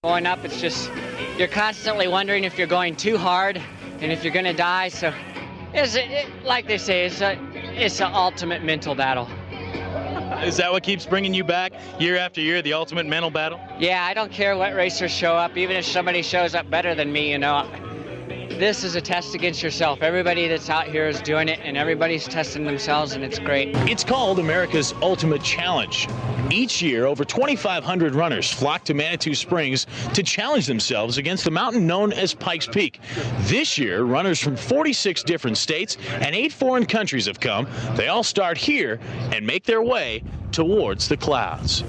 Going up, it's just, you're constantly wondering if you're going too hard and if you're going to die. So, like they say, it's an ultimate mental battle. Is that what keeps bringing you back year after year, the ultimate mental battle? Yeah, I don't care what racers show up, even if somebody shows up better than me, This is a test against yourself. Everybody that's out here is doing it, and everybody's testing themselves, and it's great. It's called America's Ultimate Challenge. Each year, over 2,500 runners flock to Manitou Springs to challenge themselves against the mountain known as Pikes Peak. This year, runners from 46 different states and 8 foreign countries have come. They all start here and make their way towards the clouds.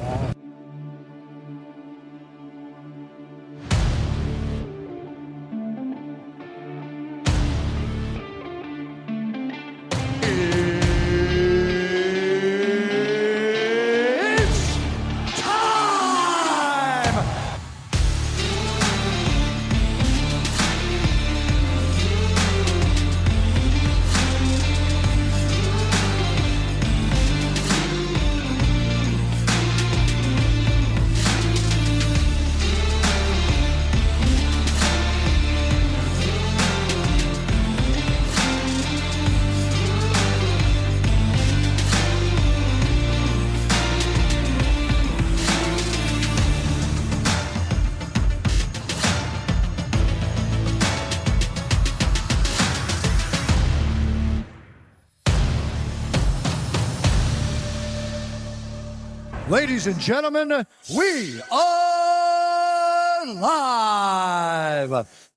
Ladies and gentlemen, we are live.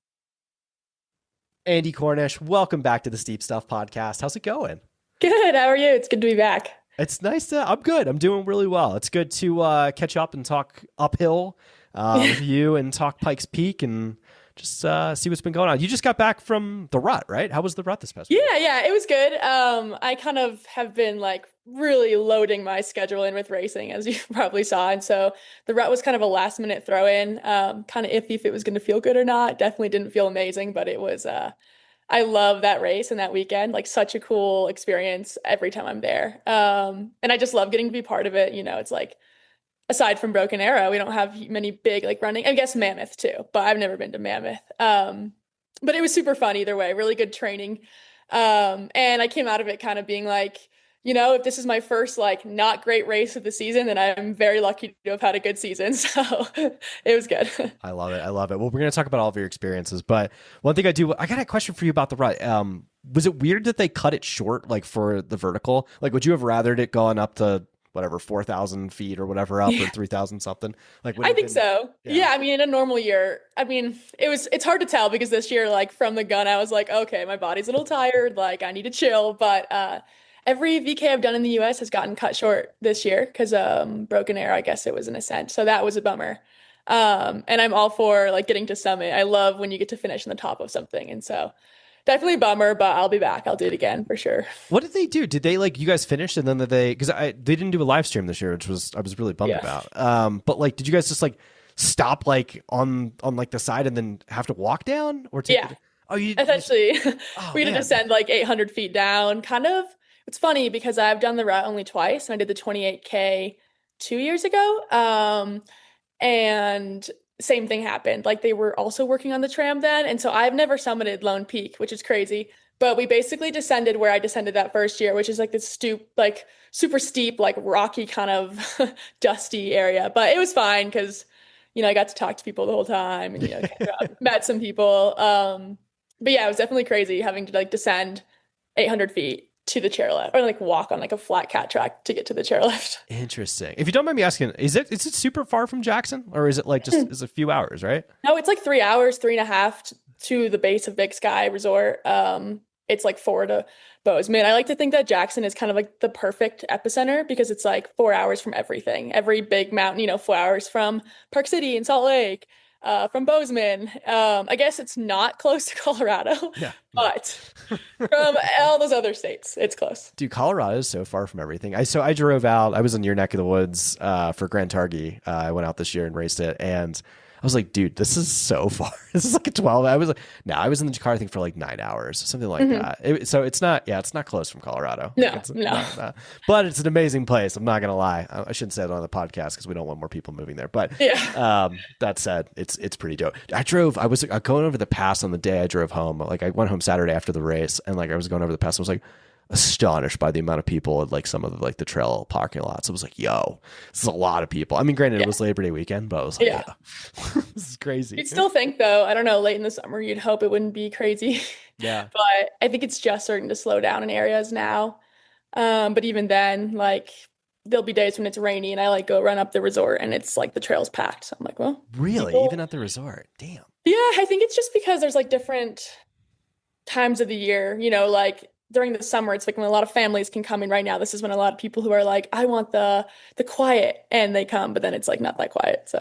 Andie, Cornish, welcome back to the Steep Stuff podcast. How's it going? Good. How are you? It's good to be back. It's nice to, I'm good. I'm doing really well. It's good to catch up and talk uphill with you and talk Pikes Peak and just see what's been going on. You just got back from the rut, right? How was the rut this past week? Yeah, it was good. I kind of have been like really loading my schedule in with racing, as you probably saw. And so the rut was kind of a last minute throw in, kind of iffy if it was going to feel good or not. Definitely didn't feel amazing, but it was, I love that race and that weekend, like such a cool experience every time I'm there. And I just love getting to be part of it. It's like, aside from Broken Arrow, we don't have many big like running, I guess Mammoth too, but I've never been to Mammoth. But it was super fun either way, really good training. And I came out of it kind of being like, if this is my first like not great race of the season, then I'm very lucky to have had a good season. So it was good. I love it. Well, we're going to talk about all of your experiences, but one thing I got a question for you about the rut. Was it weird that they cut it short, like for the vertical? Like, would you have rathered it going up to whatever, 4,000 feet or whatever up or 3,000 something? Like, I think so. Yeah. I mean, in a normal year, it's hard to tell because this year, like from the gun, I was like, okay, my body's a little tired. Like I need to chill. But, every VK I've done in the US has gotten cut short this year because Broken Arrow, I guess it was an Ascent. So that was a bummer. And I'm all for like getting to summit. I love when you get to finish on the top of something. And so definitely a bummer, but I'll be back. I'll do it again for sure. What did they do? Did they like you guys finished and then they didn't do a live stream this year, which I was really bummed about. But like, did you guys just like stop like on like the side and then have to walk down or take essentially we had to descend like 800 feet down kind of. It's funny because I've done the route only twice and I did the 28K 2 years ago. And same thing happened. Like they were also working on the tram then. And so I've never summited Lone Peak, which is crazy. But we basically descended where I descended that first year, which is like this like super steep, like rocky kind of dusty area. But it was fine because, I got to talk to people the whole time and, met some people. But yeah, it was definitely crazy having to like descend 800 feet to the chairlift or like walk on like a flat cat track to get to the chairlift. Interesting. If you don't mind me asking, is it super far from Jackson or is it like just is a few hours, right? No, it's like 3 hours, 3.5 to the base of Big Sky Resort. It's like 4 to Bozeman. I like to think that Jackson is kind of like the perfect epicenter because it's like 4 hours from everything. Every big mountain, 4 hours from Park City and Salt Lake, from Bozeman. I guess it's not close to Colorado, but from all those other states, it's close. Dude, Colorado is so far from everything. I drove out. I was in your neck of the woods for Grand Targhee. I went out this year and raced it, and was like, dude, this is so far. This is like a 12. I was like, no, I was in the car, I think, for like 9 hours, something like that. So it's not, it's not close from Colorado. No, Like, no. But it's an amazing place. I'm not going to lie. I shouldn't say that on the podcast because we don't want more people moving there. But that said, it's pretty dope. I was going over the pass on the day I drove home. Like I went home Saturday after the race, and like I was going over the pass. I was like astonished by the amount of people at like some of the, like the trail parking lots. I was like, yo, this is a lot of people. I mean, granted, it was Labor Day weekend, but I was like, this is crazy. You'd still think, though, I don't know, late in the summer, you'd hope it wouldn't be crazy. Yeah. But I think it's just starting to slow down in areas now. But even then, like, there'll be days when it's rainy and I like go run up the resort and it's like the trail's packed. So I'm like, well, really? people... Even at the resort? Damn. Yeah, I think it's just because there's like different times of the year, you know, like during the summer, it's like when a lot of families can come in. Right now, this is when a lot of people who are like, I want the quiet, and they come, but then it's like not that quiet. So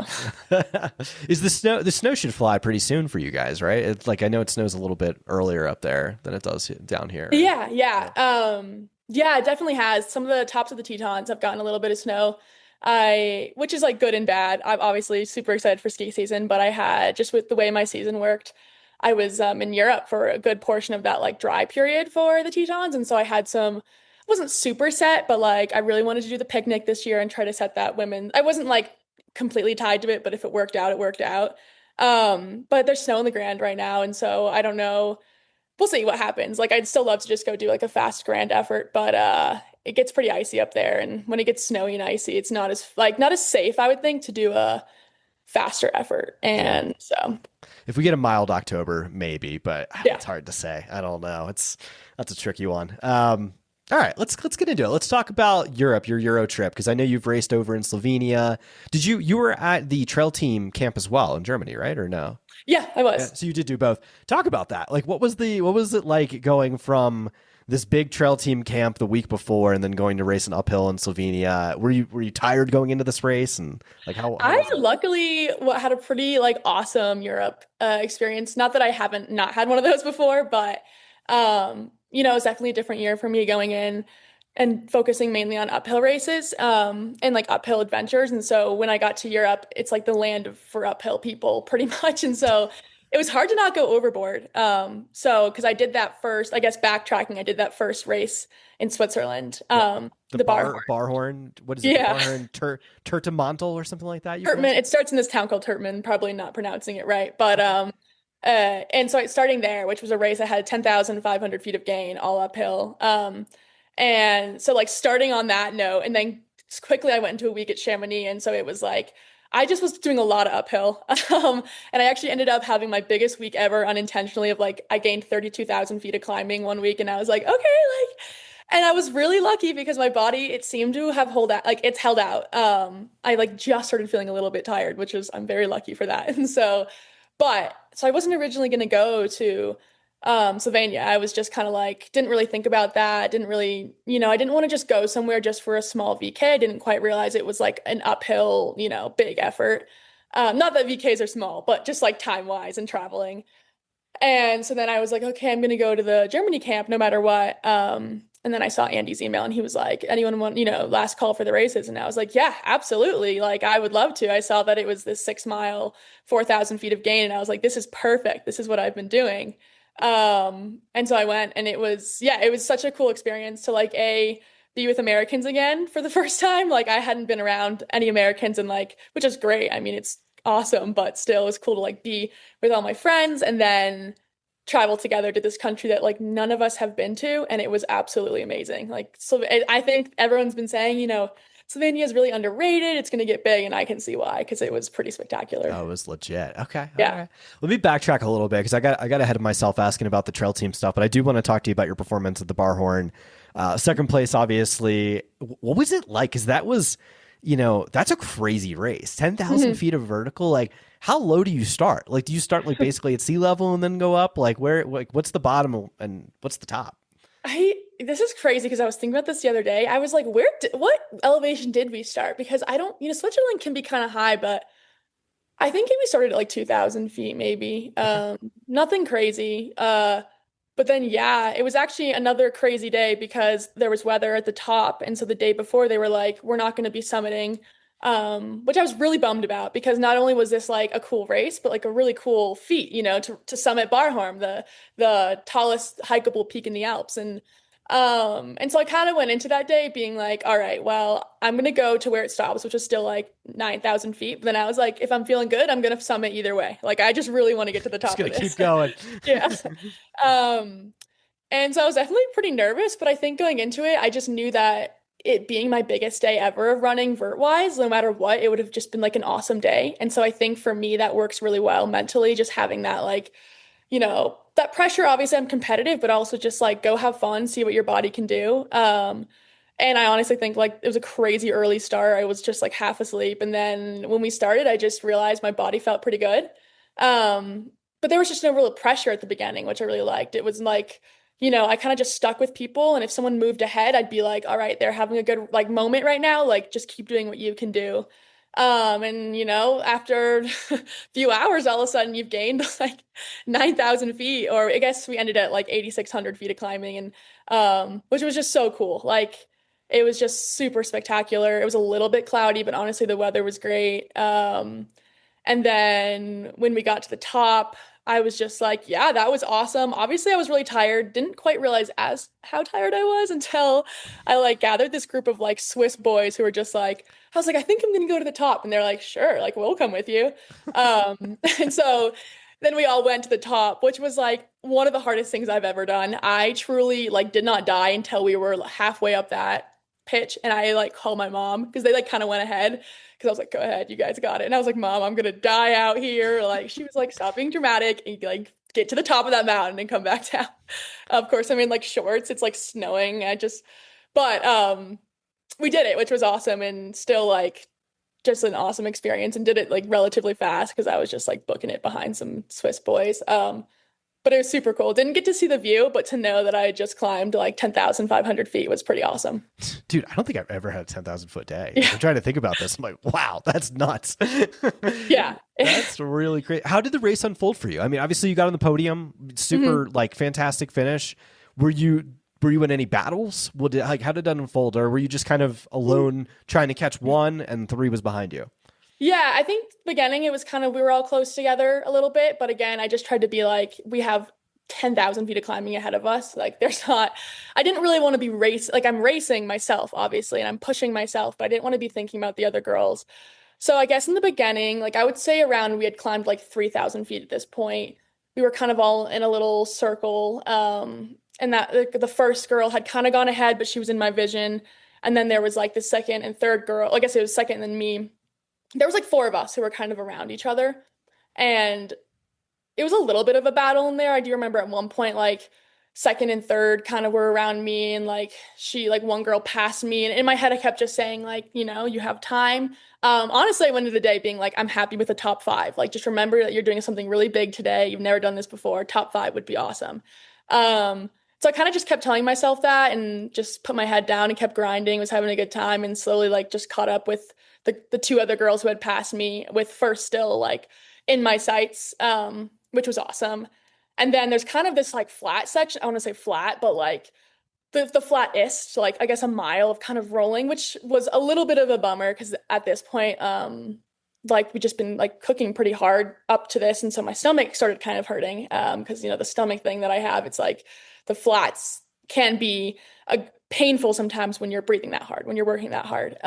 is the snow should fly pretty soon for you guys, right? It's like, I know it snows a little bit earlier up there than it does down here. Right? Yeah, it definitely has. Some of the tops of the Tetons have gotten a little bit of snow. Which is like good and bad. I'm obviously super excited for ski season, but I had, just with the way my season worked, I was in Europe for a good portion of that like dry period for the Tetons. And so I had I wasn't super set, but like I really wanted to do the picnic this year and try to set that women. I wasn't like completely tied to it, but if it worked out, it worked out. But there's snow in the Grand right now. And so I don't know. We'll see what happens. Like I'd still love to just go do like a fast Grand effort, but it gets pretty icy up there. And when it gets snowy and icy, it's not as safe, I would think, to do a faster effort. And so if we get a mild October, maybe, but it's hard to say. I don't know. That's a tricky one. All right, let's get into it. Let's talk about Europe, your Euro trip, because I know you've raced over in Slovenia. Did you were at the trail team camp as well in Germany, right? Or no? Yeah, I was. Yeah, so you did do both. Talk about that. Like, what was it like going from this big trail team camp the week before and then going to race an uphill in Slovenia? Were you tired going into this race? And like how I luckily had a pretty like awesome Europe experience. Not that I haven't not had one of those before, but you know, it's definitely a different year for me going in and focusing mainly on uphill races and like uphill adventures. And so when I got to Europe, it's like the land for uphill people pretty much. And so it was hard to not go overboard. So because I did that first, I guess backtracking, I did that first race in Switzerland. The Barhorn. What is it? Yeah. Barhorn Turtemantel or something like that. Turtman. It starts in this town called Turtman. Probably not pronouncing it right, but and so starting there, which was a race, I had 10,500 feet of gain all uphill. And so like starting on that note, and then quickly I went into a week at Chamonix, and so it was like I just was doing a lot of uphill. And I actually ended up having my biggest week ever unintentionally of like, I gained 32,000 feet of climbing one week. And I was like, okay, like, and I was really lucky because my body, it seemed to have it's held out. I like just started feeling a little bit tired, I'm very lucky for that. And so I wasn't originally going to go to Slovenia. I was just kind of like, didn't really think about that. Didn't really, I didn't want to just go somewhere just for a small VK. I didn't quite realize it was like an uphill, big effort. Not that VKs are small, but just like time wise and traveling. And so then I was like, okay, I'm going to go to the Germany camp no matter what. And then I saw Andie's email and he was like, anyone want, last call for the races? And I was like, yeah, absolutely. Like, I would love to. I saw that it was this 6 mile, 4,000 feet of gain. And I was like, this is perfect. This is what I've been doing. And so I went, and it was such a cool experience to like be with Americans again for the first time. Like I hadn't been around any Americans and like, which is great. I mean, it's awesome, but still it was cool to like be with all my friends and then travel together to this country that like none of us have been to. And it was absolutely amazing. Like, so I think everyone's been saying, Slovenia is really underrated. It's going to get big. And I can see why, because it was pretty spectacular. Oh, it was legit. Okay. Yeah. All right. Let me backtrack a little bit because I got ahead of myself asking about the trail team stuff, but I do want to talk to you about your performance at the Barhorn. Second place, obviously. What was it like? Because that was, that's a crazy race. 10,000 feet of vertical. Like, how low do you start? Like, do you start like basically at sea level and then go up? Like, what's the bottom and what's the top? This is crazy because I was thinking about this the other day. I was like, what elevation did we start? Because I don't, Switzerland can be kind of high, but I think we started at like 2,000 feet, maybe. Nothing crazy. But then, yeah, it was actually another crazy day because there was weather at the top. And so the day before they were like, we're not going to be summiting which I was really bummed about because not only was this like a cool race, but like a really cool feat, you know, to summit Barhorn, the tallest hikeable peak in the Alps. And so I kind of went into that day being like, all right, well, I'm gonna go to where it stops, which is still like 9,000 feet. But then I was like, if I'm feeling good, I'm gonna summit either way. Like I just really want to get to the top Just gonna of this. keep going. Yeah. Um, and so I was definitely pretty nervous, but I think going into it, I just knew that it being my biggest day ever of running vert wise, no matter what, it would have just been like an awesome day. And so I think for me, that works really well mentally, just having that like, you know, that pressure. Obviously, I'm competitive, but also just like go have fun, see what your body can do. And I honestly think like it was a crazy early start. I was just like half asleep. And then when we started, I just realized my body felt pretty good. But there was just no real pressure at the beginning, which I really liked. It was like, you know, I kind of just stuck with people. And if someone moved ahead, I'd be like, all right, they're having a good like moment right now. Like just keep doing what you can do. And you know, after a few hours, all of a sudden you've gained like 9,000 feet, or I guess we ended at like 8,600 feet of climbing, and which was just so cool. Like it was just super spectacular. It was a little bit cloudy, but honestly, the weather was great. And then when we got to the top, I was just like, yeah, that was awesome. Obviously, I was really tired. Didn't quite realize as how tired I was until I like gathered this group of like Swiss boys who were just like, I was like, I think I'm gonna go to the top. And they're like, sure, like we'll come with you. And so then we all went to the top, which was like one of the hardest things I've ever done. I truly like did not die until we were halfway up that pitch. And I like called my mom because they like kind of went ahead because I was like, go ahead, you guys got it. And I was like, Mom, I'm gonna die out here. Like she was like, stop being dramatic and like get to the top of that mountain and come back down. Of course, I'm in like shorts. It's like snowing. But we did it, which was awesome and still like just an awesome experience and did it like relatively fast because I was just like booking it behind some Swiss boys. But it was super cool. Didn't get to see the view, but to know that I had just climbed like 10,500 feet was pretty awesome. Dude, I don't think I've ever had a 10,000 foot day. Yeah. I'm trying to think about this. I'm like, wow, that's nuts. Yeah. That's really great. How did the race unfold for you? I mean, obviously you got on the podium, super like fantastic finish. Were you in any battles? Like, how did that unfold? Or were you just kind of alone trying to catch one and three was behind you? Yeah, I think beginning it was kind of we were all close together a little bit, but again, I just tried to be like we have 10,000 feet of climbing ahead of us. Like I didn't really want to be I'm racing myself, obviously, and I'm pushing myself, but I didn't want to be thinking about the other girls. So I guess in the beginning, like I would say around we had climbed like 3,000 feet at this point. We were kind of all in a little circle. And that like, the first girl had kind of gone ahead, but she was in my vision. And then there was like the second and third girl. I guess it was second and then me. There was like four of us who were kind of around each other. And it was a little bit of a battle in there. I do remember at one point, like second and third kind of were around me and like one girl passed me. And in my head, I kept just saying like, you know, you have time. Honestly, I went into the day being like, I'm happy with the top five. Like, just remember that you're doing something really big today. You've never done this before. Top five would be awesome. So I kind of just kept telling myself that and just put my head down and kept grinding, was having a good time and slowly like just caught up with the two other girls who had passed me with first still like in my sights, which was awesome. And then there's kind of this like flat section. I want to say flat, but like the flattest, like I guess a mile of kind of rolling, which was a little bit of a bummer because at this point, like we just been like cooking pretty hard up to this. And so my stomach started kind of hurting because, you know, the stomach thing that I have, it's like the flats can be painful sometimes when you're breathing that hard, when you're working that hard.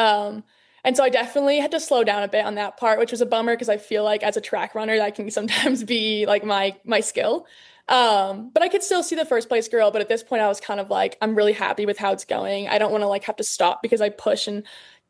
And so I definitely had to slow down a bit on that part, which was a bummer because I feel like as a track runner, that can sometimes be like my skill. But I could still see the first place girl. But at this point, I was kind of like, I'm really happy with how it's going. I don't want to like have to stop because I push and,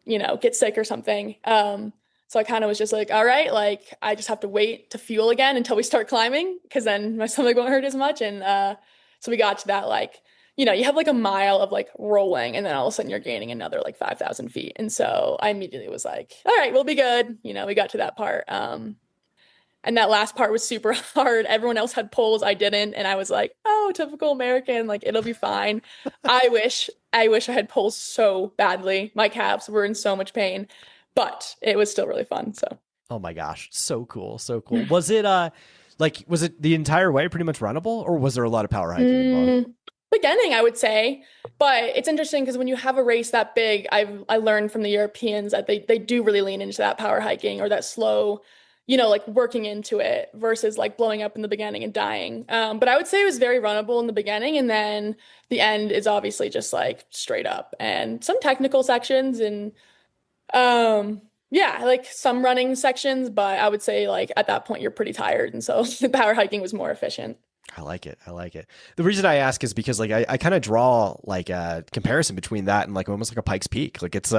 you know, get sick or something. So I kind of was just like, all right, like I just have to wait to fuel again until we start climbing because then my stomach won't hurt as much. And so we got to that like, you know, you have like a mile of like rolling and then all of a sudden you're gaining another like 5,000 feet. And so I immediately was like, all right, we'll be good. You know, we got to that part. And that last part was super hard. Everyone else had poles. I didn't. And I was like, oh, typical American, like it'll be fine. I wish I had poles so badly. My calves were in so much pain, but it was still really fun. So, oh my gosh, so cool. So cool. Was it, was it the entire way pretty much runnable or was there a lot of power hiking involved? Beginning, I would say. But it's interesting because when you have a race that big, I learned from the Europeans that they do really lean into that power hiking or that slow, like working into it versus like blowing up in the beginning and dying. But I would say it was very runnable in the beginning, and then the end is obviously just like straight up and some technical sections and yeah, like some running sections, but I would say like at that point you're pretty tired, and so the power hiking was more efficient. I like it. I like it. The reason I ask is because like I kind of draw like a comparison between that and like almost like a Pikes Peak. Like it's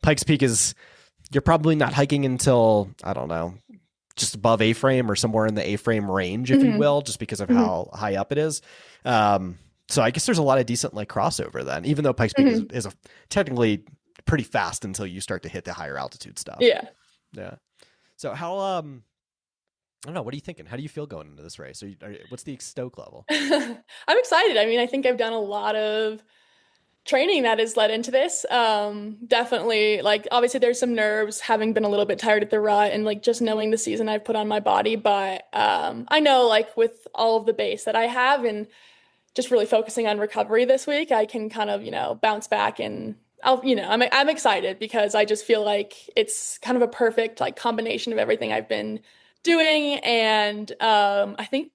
Pikes Peak is you're probably not hiking until I don't know, just above A-frame or somewhere in the A-frame range, if you will, just because of how high up it is. So I guess there's a lot of decent like crossover then, even though Pikes Peak is technically pretty fast until you start to hit the higher altitude stuff. Yeah. Yeah. So how I don't know. What are you thinking? How do you feel going into this race? What's the stoke level? I'm excited. I mean, I think I've done a lot of training that has led into this. Definitely, like, obviously, there's some nerves having been a little bit tired at the rut and like just knowing the season I've put on my body. But I know, like, with all of the base that I have and just really focusing on recovery this week, I can kind of, bounce back and I'm excited because I just feel like it's kind of a perfect like combination of everything I've been doing. And I think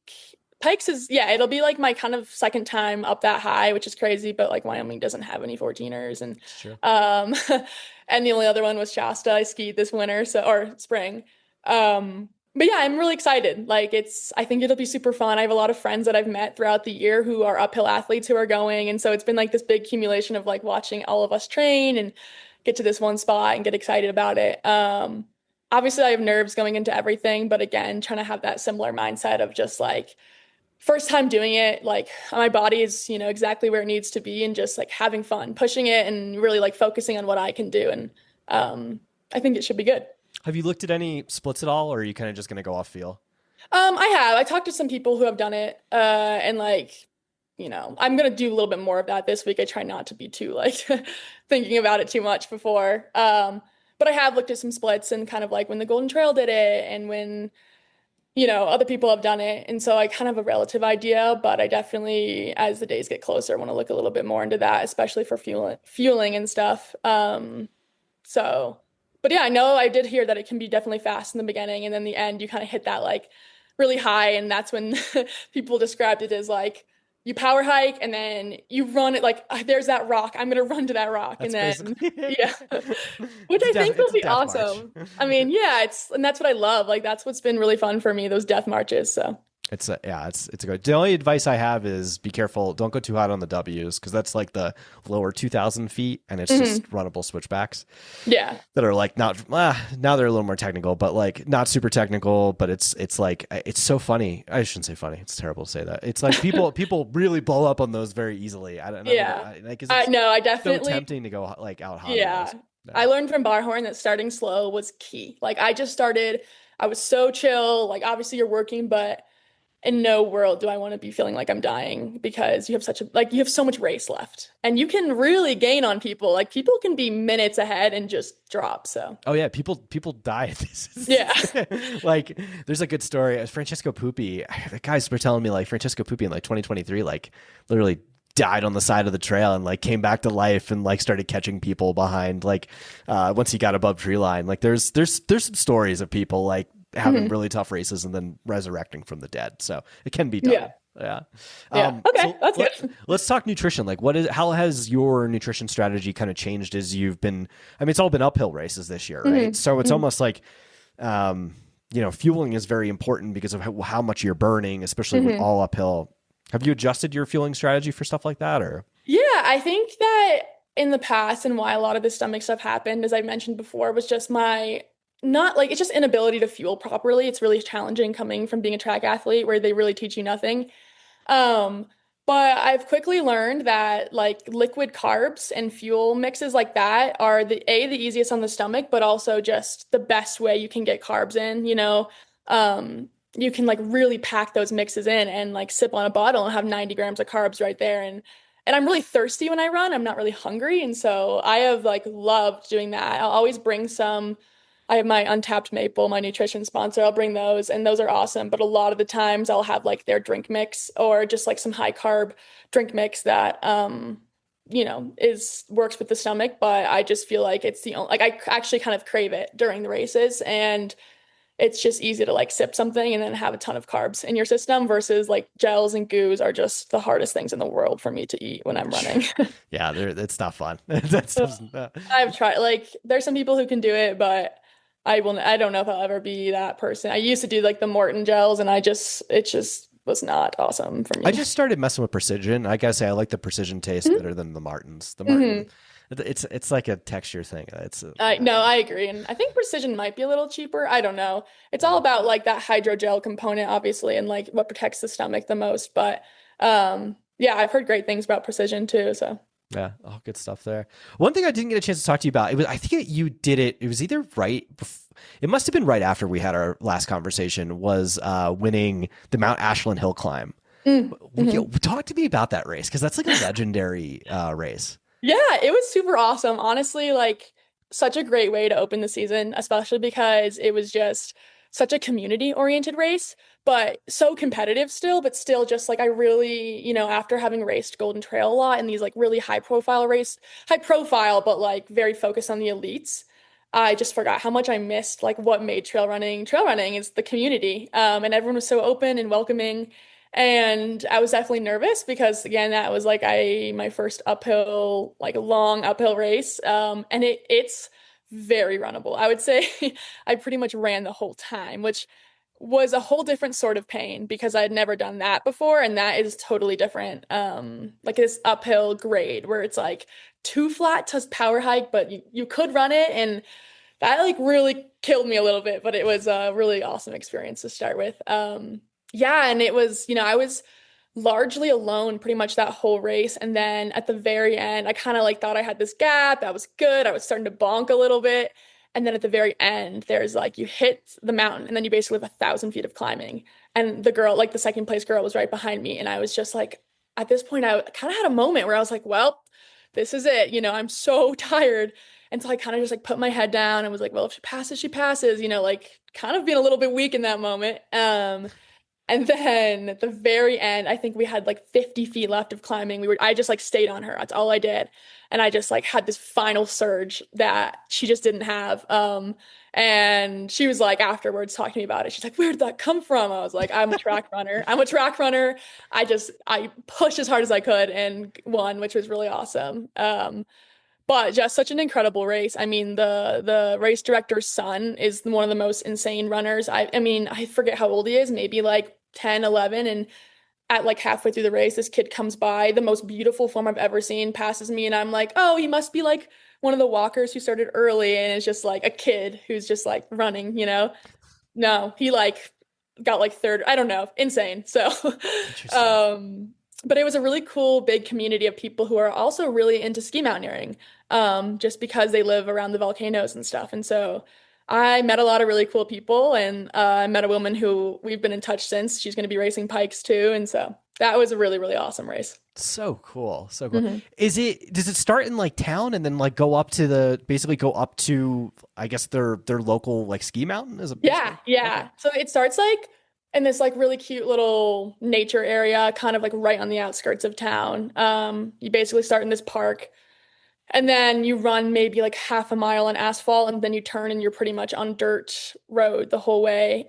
Pikes is, yeah, it'll be like my kind of second time up that high, which is crazy, but like Wyoming doesn't have any 14ers. And and the only other one was Shasta. I skied this winter, or spring. But yeah, I'm really excited. Like I think it'll be super fun. I have a lot of friends that I've met throughout the year who are uphill athletes who are going. And so it's been like this big accumulation of like watching all of us train and get to this one spot and get excited about it. Obviously I have nerves going into everything, but again, trying to have that similar mindset of just like first time doing it, like my body is, exactly where it needs to be and just like having fun, pushing it and really like focusing on what I can do. And I think it should be good. Have you looked at any splits at all, or are you kind of just going to go off feel? I have. I talked to some people who have done it, and like, I'm gonna do a little bit more of that this week. I try not to be too like thinking about it too much before. But I have looked at some splits and kind of like when the Golden Trail did it, and when other people have done it, and so I kind of have a relative idea. But I definitely, as the days get closer, want to look a little bit more into that, especially for fueling and stuff. But yeah, I know I did hear that it can be definitely fast in the beginning, and then the end you kind of hit that like really high, and that's when people described it as like you power hike and then you run it like there's that rock. I'm gonna run to that rock, that's and then yeah, which I think will be awesome. I mean, yeah, and that's what I love. Like that's what's been really fun for me, those death marches. So. It's a good. The only advice I have is be careful. Don't go too hot on the W's because that's like the lower 2,000 feet, and it's just runnable switchbacks. Yeah, that are like not now they're a little more technical, but like not super technical. But it's like it's so funny. I shouldn't say funny. It's terrible to say that. It's like people really blow up on those very easily. I don't know. Yeah, I definitely so tempting to go like out hot. Yeah, I learned from Barhorn that starting slow was key. Like I just started. I was so chill. Like obviously you're working, but in no world do I want to be feeling like I'm dying because you have so much race left and you can really gain on people. Like people can be minutes ahead and just drop. So, oh yeah. People die at this. Yeah. Like there's a good story. Francesco Pupi, the guys were telling me like Francesco Pupi in like 2023, like literally died on the side of the trail and like came back to life and like started catching people behind, like, once he got above tree line. Like there's some stories of people like having really tough races and then resurrecting from the dead. So it can be done. Yeah. Okay. So that's good. Let's talk nutrition. Like how has your nutrition strategy kind of changed as you've been, I mean, it's all been uphill races this year, right? So it's almost like, fueling is very important because of how much you're burning, especially with all uphill. Have you adjusted your fueling strategy for stuff like that or? Yeah, I think that in the past and why a lot of this stomach stuff happened, as I mentioned before, was just it's just inability to fuel properly. It's really challenging coming from being a track athlete where they really teach you nothing. But I've quickly learned that like liquid carbs and fuel mixes like that are the easiest on the stomach, but also just the best way you can get carbs in, you can like really pack those mixes in and like sip on a bottle and have 90 grams of carbs right there. And I'm really thirsty when I run. I'm not really hungry. And so I have like loved doing that. I'll always bring some I have my Untapped Maple, my nutrition sponsor. I'll bring those, and those are awesome. But a lot of the times I'll have like their drink mix or just like some high carb drink mix that is works with the stomach. But I just feel like it's the only like I actually kind of crave it during the races, and it's just easy to like sip something and then have a ton of carbs in your system versus like gels and goos are just the hardest things in the world for me to eat when I'm running. Yeah, it's not fun. That's I've tried like there's some people who can do it, but I don't know if I'll ever be that person. I used to do like the Morton gels and it just was not awesome for me. I just started messing with Precision. I gotta say, I like the Precision taste better than the Martins. The Martin, it's like a texture thing. I agree, and I think Precision might be a little cheaper. I don't know. It's all about like that hydrogel component, obviously, and like what protects the stomach the most. But yeah, I've heard great things about Precision too. So. Yeah, all good stuff there. One thing I didn't get a chance to talk to you about, I think you did it. It was either it must have been right after we had our last conversation. Was winning the Mount Ashland Hill Climb. Talk to me about that race because that's like a legendary race. Yeah, it was super awesome. Honestly, like such a great way to open the season, especially because it was just such a community-oriented race, but so competitive still, but still just like I really, after having raced Golden Trail a lot and these like really high profile, but like very focused on the elites, I just forgot how much I missed like what made trail running. Trail running is the community. And everyone was so open and welcoming. And I was definitely nervous because again, that was like my first uphill, like long uphill race. And it's very runnable. I would say I pretty much ran the whole time, which was a whole different sort of pain because I had never done that before. And that is totally different. Like this uphill grade where it's like too flat to power hike, but you could run it. And that like really killed me a little bit, but it was a really awesome experience to start with. Yeah, and it was, I was largely alone pretty much that whole race. And then at the very end, I kind of like thought I had this gap. That was good. I was starting to bonk a little bit. And then at the very end, there's like you hit the mountain and then you basically have 1,000 feet of climbing. And the girl, like the second place girl, was right behind me. And I was just like, at this point, I kind of had a moment where I was like, well, this is it. I'm so tired. And so I kind of just like put my head down and was like, well, if she passes, she passes, like kind of being a little bit weak in that moment. And then at the very end, I think we had like 50 feet left of climbing. I just like stayed on her. That's all I did. And I just like had this final surge that she just didn't have. And she was like afterwards talking to me about it. She's like, where did that come from? I was like, I'm a track runner. I pushed as hard as I could and won, which was really awesome. But just such an incredible race. I mean, the race director's son is one of the most insane runners. I mean, I forget how old he is, maybe like 10, 11. And at like halfway through the race, this kid comes by, the most beautiful form I've ever seen, passes me. And I'm like, oh, he must be like one of the walkers who started early. And it's just like a kid who's just like running, No, he like got like third. I don't know. Insane. So, but it was a really cool, big community of people who are also really into ski mountaineering, just because they live around the volcanoes and stuff. And so I met a lot of really cool people, and I met a woman who we've been in touch since. She's going to be racing Pikes too. And so that was a really, really awesome race. So cool. So cool. Does it start in like town and then like go up to I guess their local like ski mountain? Yeah. Okay. So it starts like in this like really cute little nature area, kind of like right on the outskirts of town. You basically start in this park and then you run maybe like half a mile on asphalt and then you turn and you're pretty much on dirt road the whole way.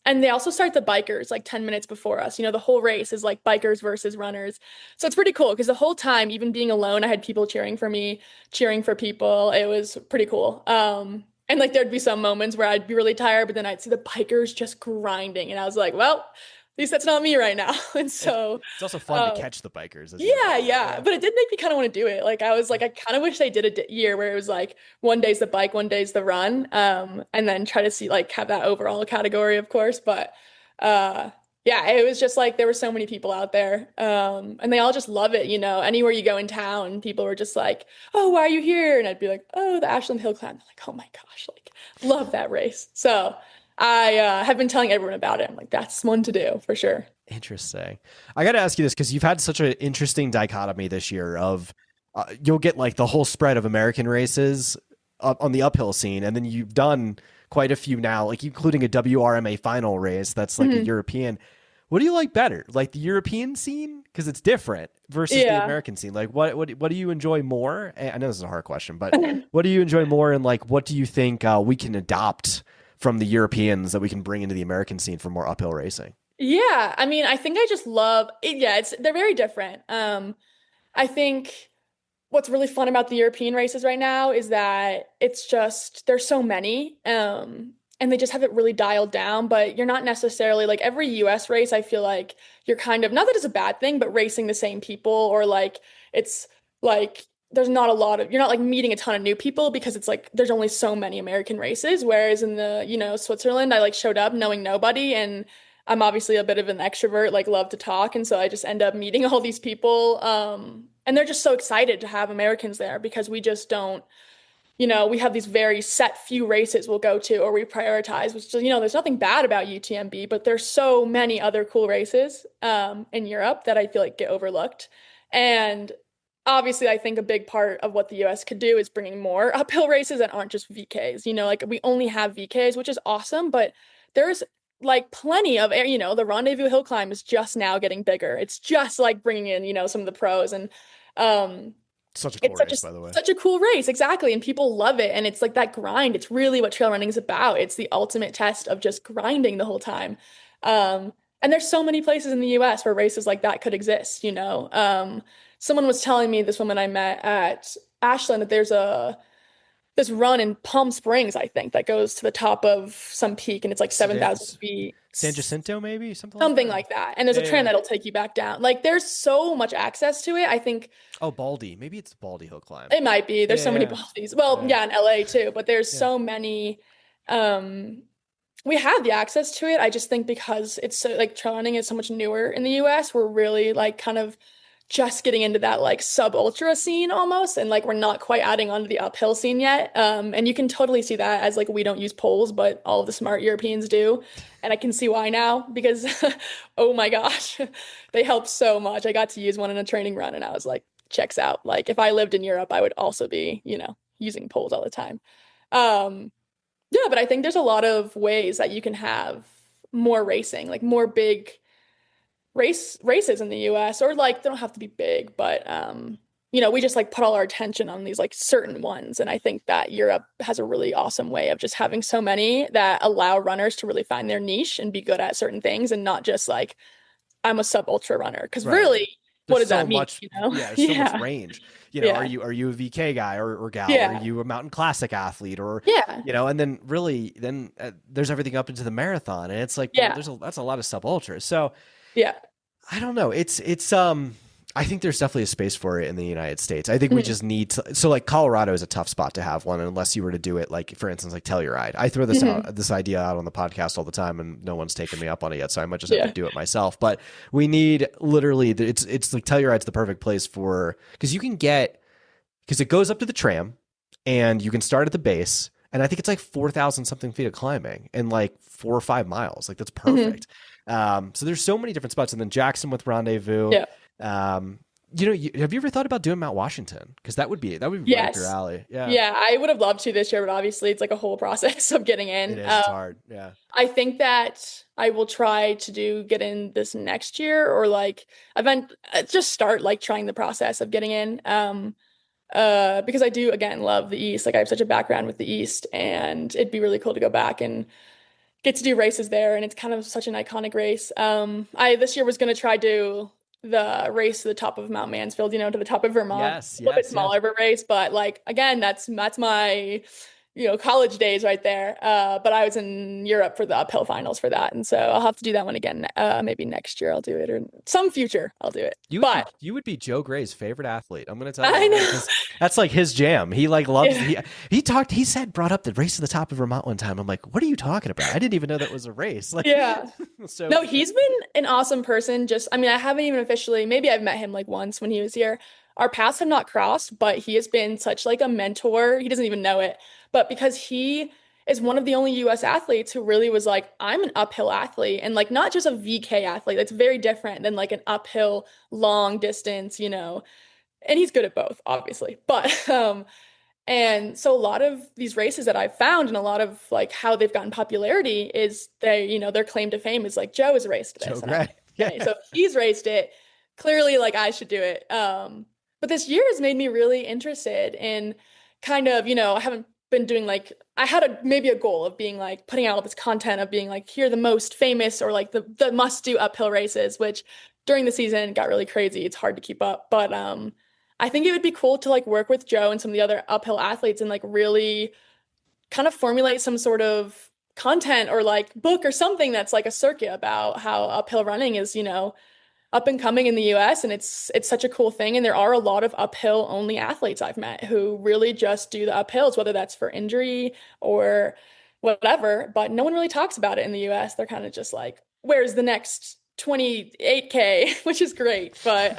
And they also start the bikers like 10 minutes before us. The whole race is like bikers versus runners. So it's pretty cool because the whole time, even being alone, I had people cheering for me, cheering for people. It was pretty cool. And like there'd be some moments where I'd be really tired, but then I'd see the bikers just grinding. And I was like, well, at least that's not me right now. And so it's also fun to catch the bikers. Yeah. But it did make me kind of want to do it. Like I was like, I kind of wish they did a year where it was like one day's the bike, one day's the run. And then try to see like have that overall category, of course. But yeah, it was just like there were so many people out there. And they all just love it, Anywhere you go in town, people were just like, oh, why are you here? And I'd be like, oh, the Ashland Hill Climb. They're like, oh my gosh, like love that race. So I have been telling everyone about it. I'm like, that's one to do for sure. Interesting. I got to ask you this because you've had such an interesting dichotomy this year of you'll get like the whole spread of American races on the uphill scene, and then you've done quite a few now, like including a WRMA final race that's like a European. What do you like better, like the European scene because it's different versus the American scene? Like what do you enjoy more? I know this is a hard question, but what do you enjoy more, and like what do you think we can adopt from the Europeans that we can bring into the American scene for more uphill racing? Yeah, I mean, I think I just love it. Yeah, they're very different. I think what's really fun about the European races right now is that it's just there's so many. And they just have it really dialed down, but you're not necessarily like every US race, I feel like you're kind of not that it's a bad thing, but racing the same people, or like it's like there's not a lot of you're not like meeting a ton of new people because it's like there's only so many American races. Whereas in the, Switzerland, I like showed up knowing nobody, and I'm obviously a bit of an extrovert, like love to talk. And so I just end up meeting all these people. And they're just so excited to have Americans there because we just don't, we have these very set few races we'll go to or we prioritize, which is, there's nothing bad about UTMB, but there's so many other cool races in Europe that I feel like get overlooked. And obviously, I think a big part of what the US could do is bringing more uphill races that aren't just VKs. Like we only have VKs, which is awesome, but there's like plenty of, the Rendezvous Hill Climb is just now getting bigger. It's just like bringing in, some of the pros, and such a cool race, by the way. Such a cool race, exactly. And people love it. And it's like that grind. It's really what trail running is about. It's the ultimate test of just grinding the whole time. And there's so many places in the US where races like that could exist, Someone was telling me, this woman I met at Ashland, that there's this run in Palm Springs, I think, that goes to the top of some peak, and it's like 7,000 feet. San Jacinto, maybe something like that. And there's a train that'll take you back down. Like there's so much access to it. I think. Oh, Baldy. Maybe it's Baldy Hill Climb. It might be. There's so many Baldies. Well, in LA too, but there's so many. We have the access to it. I just think because it's so like trail running is so much newer in the US, we're really like kind of just getting into that like sub ultra scene almost, and like we're not quite adding on to the uphill scene yet. And you can totally see that as like we don't use poles, but all of the smart Europeans do, and I can see why now because oh my gosh, they help so much. I got to use one in a training run and I was like, checks out. Like if I lived in Europe, I would also be using poles all the time. Yeah, but I think there's a lot of ways that you can have more racing, like more big races in the US, or like they don't have to be big, but we just like put all our attention on these like certain ones. And I think that Europe has a really awesome way of just having so many that allow runners to really find their niche and be good at certain things, and not just like I'm a sub ultra runner, because really what does that mean? There's so much range. Are you a VK guy or gal? Are you a mountain classic athlete? Or and then really there's everything up into the marathon, and it's like that's a lot of sub ultras. So I don't know. It's I think there's definitely a space for it in the United States. I think we just need to, so like Colorado is a tough spot to have one unless you were to do it like, for instance, like Telluride. I throw this idea out on the podcast all the time and no one's taken me up on it yet, so I might just have to do it myself. But we need literally it's like Telluride's the perfect place for, because it goes up to the tram and you can start at the base. And I think it's like 4,000 something feet of climbing in like 4 or 5 miles. Like that's perfect. So there's so many different spots. And then Jackson with Rendezvous. Have you ever thought about doing Mount Washington? Because that would be right up your alley. Yeah, I would have loved to this year, but obviously it's like a whole process of getting in. It is, it's hard. Yeah. I think that I will try to get in this next year, or like just start like trying the process of getting in. Because I do, again, love the East. Like I have such a background with the East, and it'd be really cool to go back and get to do races there. And it's kind of such an iconic race. I this year was going to try to the race to the top of Mount Mansfield, to the top of Vermont. Yes, a little bit smaller of a race, but like, again, that's my college days right there. But I was in Europe for the uphill finals for that. And so I'll have to do that one again. Maybe next year I'll do it, or some future I'll do it. You would be Joe Gray's favorite athlete. I'm going to tell you. I know. That's like his jam. He like loves, brought up the race to the top of Vermont one time. I'm like, what are you talking about? I didn't even know that was a race. Like, So no, he's been an awesome person. I haven't even officially, maybe I've met him like once when he was here. Our paths have not crossed, but he has been such like a mentor. He doesn't even know it. But because he is one of the only US athletes who really was like, I'm an uphill athlete, and like not just a VK athlete. That's very different than like an uphill long distance, and he's good at both, obviously. But And so a lot of these races that I've found and a lot of like how they've gotten popularity is they, their claim to fame is like Joe has raced this. Joe And I'm Gray. like, okay, so if he's raced it, clearly like I should do it. But this year has made me really interested in kind of, I haven't been doing like I had maybe a goal of being like putting out all this content of being like here are the most famous or like the must do uphill races, which during the season got really crazy. It's hard to keep up. But I think it would be cool to like work with Joe and some of the other uphill athletes and like really kind of formulate some sort of content or like book or something that's like a circuit about how uphill running is, up and coming in the US, and it's such a cool thing. And there are a lot of uphill only athletes I've met who really just do the uphills, whether that's for injury or whatever, but no one really talks about it in the US. They're kind of just like, where's the next 28K, which is great, but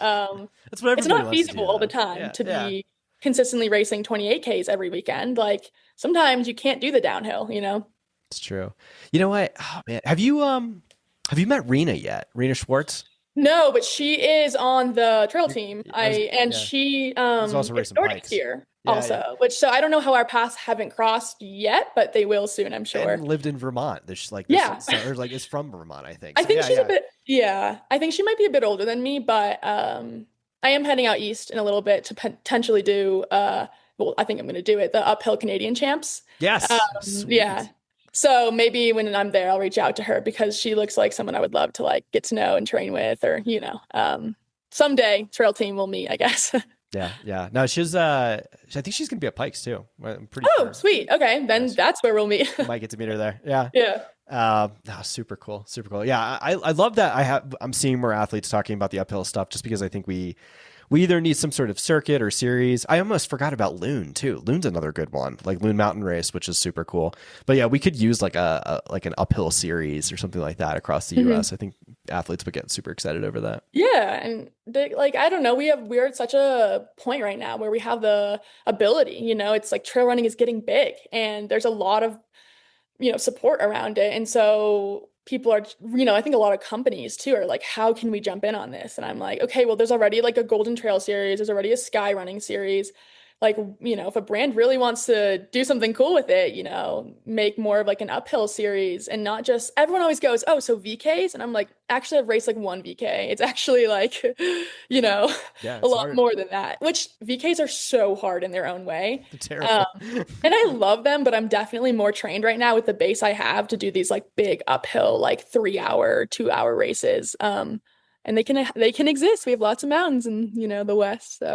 That's what it's everybody not wants to do, feasible all the though. time Yeah, to yeah. be consistently racing 28Ks every weekend. Like sometimes you can't do the downhill. It's true. You know what? Oh, man. Have you met Rena yet? Rena Schwartz? No, but she is on the trail team. Yeah. She She's also is racing Nordic Pikes. skier Yeah, also, yeah. which so I don't know how our paths haven't crossed yet, but they will soon, I'm sure. And lived in Vermont. There's like Yeah. or like is from Vermont, I think. I So, think yeah, she's yeah. a bit, yeah, I think she might be a bit older than me, but I am heading out east in a little bit to potentially do well, I think I'm going to do it, the uphill Canadian champs. Yes. Sweet. Yeah. So maybe when I'm there, I'll reach out to her because she looks like someone I would love to like get to know and train with, or someday trail team will meet, I guess. Yeah, yeah. No, I think she's gonna be at Pikes too. I'm pretty Oh, sure. sweet. Okay, then Yes. that's where we'll meet. You might get to meet her there. Yeah. Yeah. No, super cool. Super cool. Yeah, I love that I'm seeing more athletes talking about the uphill stuff just because I think we either need some sort of circuit or series. I almost forgot about Loon too. Loon's another good one, like Loon Mountain Race, which is super cool. But yeah, we could use like like an uphill series or something like that across the US. I think athletes would get super excited over that. Yeah, and like I don't know, we're at such a point right now where we have the ability, it's like trail running is getting big and there's a lot of support around it. And so people are, I think a lot of companies too are like, how can we jump in on this? And I'm like, okay, well, there's already like a Golden Trail series. There's already a Sky Running series. Like, if a brand really wants to do something cool with it, make more of like an uphill series and not just, everyone always goes, oh, so VKs? And I'm like, actually I've raced like one VK. It's actually like, Yeah, a lot more than that, which VKs are so hard in their own way. They're terrible. And I love them, but I'm definitely more trained right now with the base I have to do these like big uphill, like 3-hour, 2-hour races. And they can exist. We have lots of mountains in, the West. So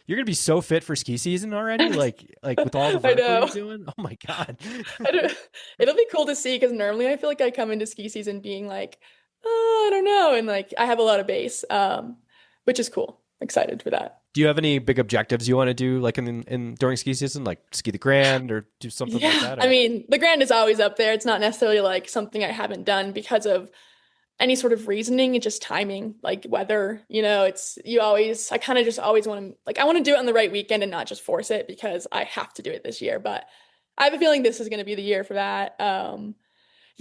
You're gonna be so fit for ski season already, like with all the vertical you're doing. Oh my god! It'll be cool to see because normally I feel like I come into ski season being like, oh, I don't know, and like I have a lot of base, which is cool. Excited for that. Do you have any big objectives you want to do, like in during ski season, like ski the Grand or do something like that? Or? I mean, the Grand is always up there. It's not necessarily like something I haven't done because of any sort of reasoning. It's just timing, like weather, I kind of just always want to, like, I want to do it on the right weekend and not just force it because I have to do it this year. But I have a feeling this is going to be the year for that.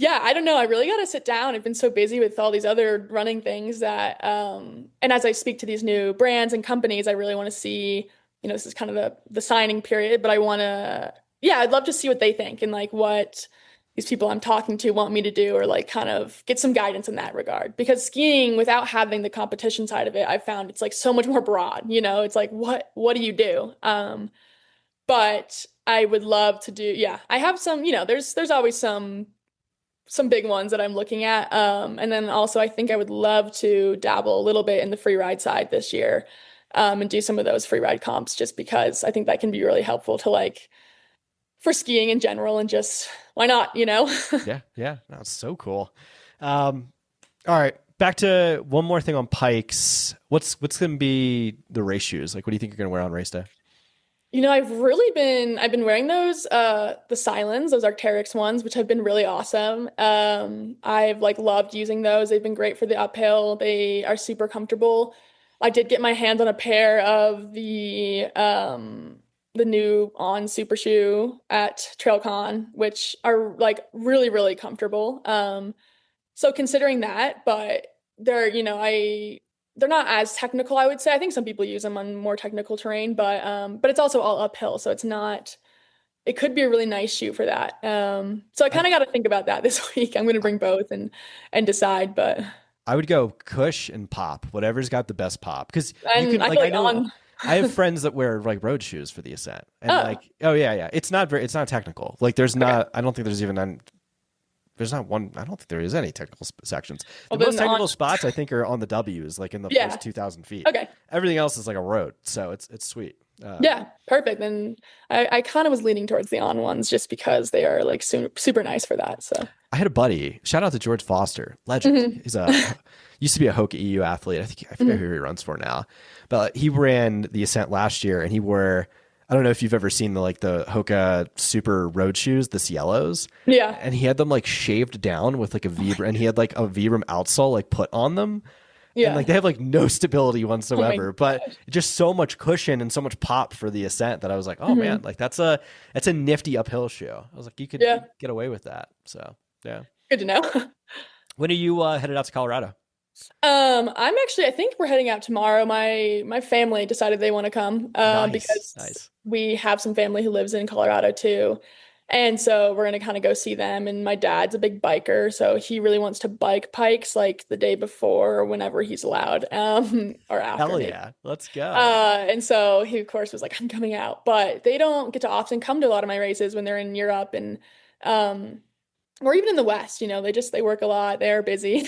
Yeah, I don't know. I really got to sit down. I've been so busy with all these other running things that, and as I speak to these new brands and companies, I really want to see, this is kind of the signing period, but I'd love to see what they think and like what these people I'm talking to want me to do or like kind of get some guidance in that regard. Because skiing without having the competition side of it, I've found it's like so much more broad, it's like, what do you do? But I would love to do, I have some, there's always some big ones that I'm looking at. And then also I think I would love to dabble a little bit in the free ride side this year, and do some of those free ride comps just because I think that can be really helpful to like, for skiing in general and just why not, Yeah. That's so cool. All right. Back to one more thing on Pikes. What's going to be the race shoes? Like, what do you think you're going to wear on race day? I've been wearing those, the Silens, those Arc'teryx ones, which have been really awesome. I've like loved using those. They've been great for the uphill. They are super comfortable. I did get my hands on a pair of the new On Super Shoe at TrailCon, which are like really, really comfortable. So considering that, but they're, they're not as technical, I would say. I think some people use them on more technical terrain, but it's also all uphill, so it could be a really nice shoe for that. So I kind of got to think about that this week. I'm going to bring both and decide, but I would go Cush and Pop, whatever's got the best pop. Because you can, I like, feel I know on. I have friends that wear like road shoes for the Ascent, and like, oh yeah, it's not technical. Like, there's not. I don't think there's even. There's not one. I don't think there is any technical sections. The most technical spots I think are on the W's, like in the first 2,000 feet. Okay. Everything else is like a road, so it's sweet. Yeah, perfect. And I kind of was leaning towards the on ones just because they are like super nice for that. So I had a buddy. Shout out to George Foster, legend. He's used to be a Hoka EU athlete. I forget who he runs for now, but he ran the Ascent last year, and he wore. I don't know if you've ever seen the Hoka Super road shoes, the Cielos. Yeah. And he had them like shaved down with like a Vibram, and he had like a Vibram outsole like put on them. Yeah. And like they have like no stability whatsoever, but just so much cushion and so much pop for the Ascent that I was like, oh man, like that's a nifty uphill shoe. I was like, you could get away with that. So yeah. Good to know. When are you headed out to Colorado? I think we're heading out tomorrow. My family decided they want to come because we have some family who lives in Colorado too. And so we're going to kind of go see them. And my dad's a big biker, so he really wants to bike Pikes like the day before or whenever he's allowed, or after. Hell yeah, let's go. And so he, of course, was like, I'm coming out. But they don't get to often come to a lot of my races when they're in Europe and or even in the West. They work a lot. They're busy.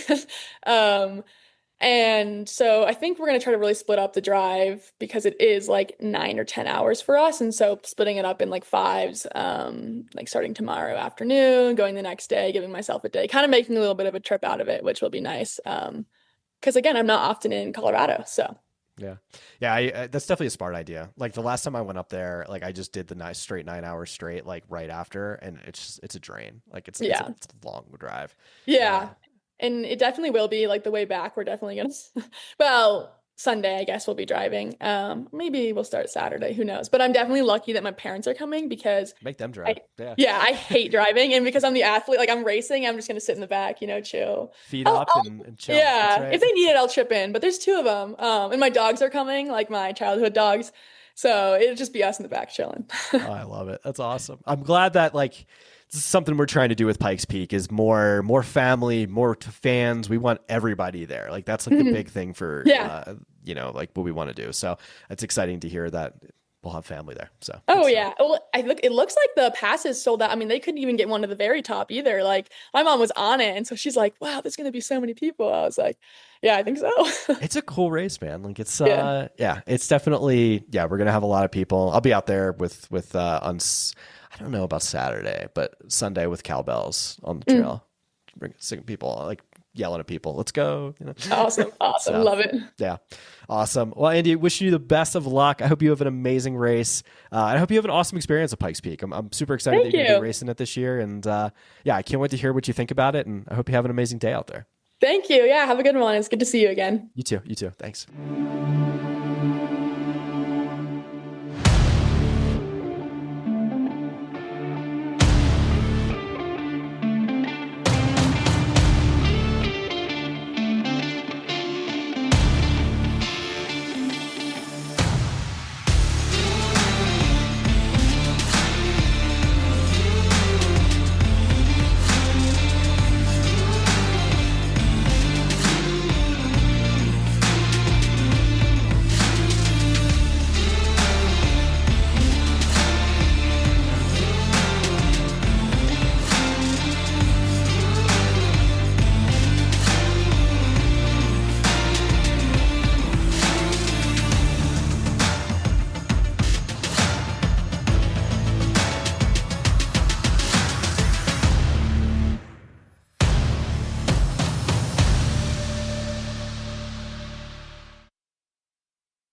And so I think we're going to try to really split up the drive because it is like 9 or 10 hours for us. And so splitting it up in like fives, like starting tomorrow afternoon, going the next day, giving myself a day, kind of making a little bit of a trip out of it, which will be nice. Because again, I'm not often in Colorado. So yeah. That's definitely a smart idea. Like the last time I went up there, like I just did the nice straight 9 hours straight, like right after. And it's a drain. Like it's a long drive. Yeah. And it definitely will be like the way back. We're definitely going to, Sunday, I guess we'll be driving. Maybe we'll start Saturday. Who knows? But I'm definitely lucky that my parents are coming because make them drive. I hate driving. And because I'm the athlete, like I'm racing, I'm just going to sit in the back, chill. Feet up and chill. Yeah. Right. If they need it, I'll chip in. But there's 2 of them. And my dogs are coming, like my childhood dogs. So it'll just be us in the back chilling. Oh, I love it. That's awesome. I'm glad that like, this is something we're trying to do with Pikes Peak is more family, more fans. We want everybody there. Like that's like the big thing for, like what we want to do. So it's exciting to hear that we'll have family there. So. Oh yeah. Well, it looks like the passes sold out. I mean, they couldn't even get one to the very top either. Like my mom was on it. And so she's like, wow, there's going to be so many people. I was like, yeah, I think so. It's a cool race, man. Like it's, it's definitely, we're going to have a lot of people. I'll be out there with I don't know about Saturday, but Sunday with cowbells on the trail, singing people, like yelling at people. Let's go. Awesome. So, love it. Yeah. Awesome. Well, Andie, wishing you the best of luck. I hope you have an amazing race. I hope you have an awesome experience at Pikes Peak. I'm super excited that you're going to be racing it this year. And I can't wait to hear what you think about it. And I hope you have an amazing day out there. Thank you. Yeah. Have a good one. It's good to see you again. You too. Thanks.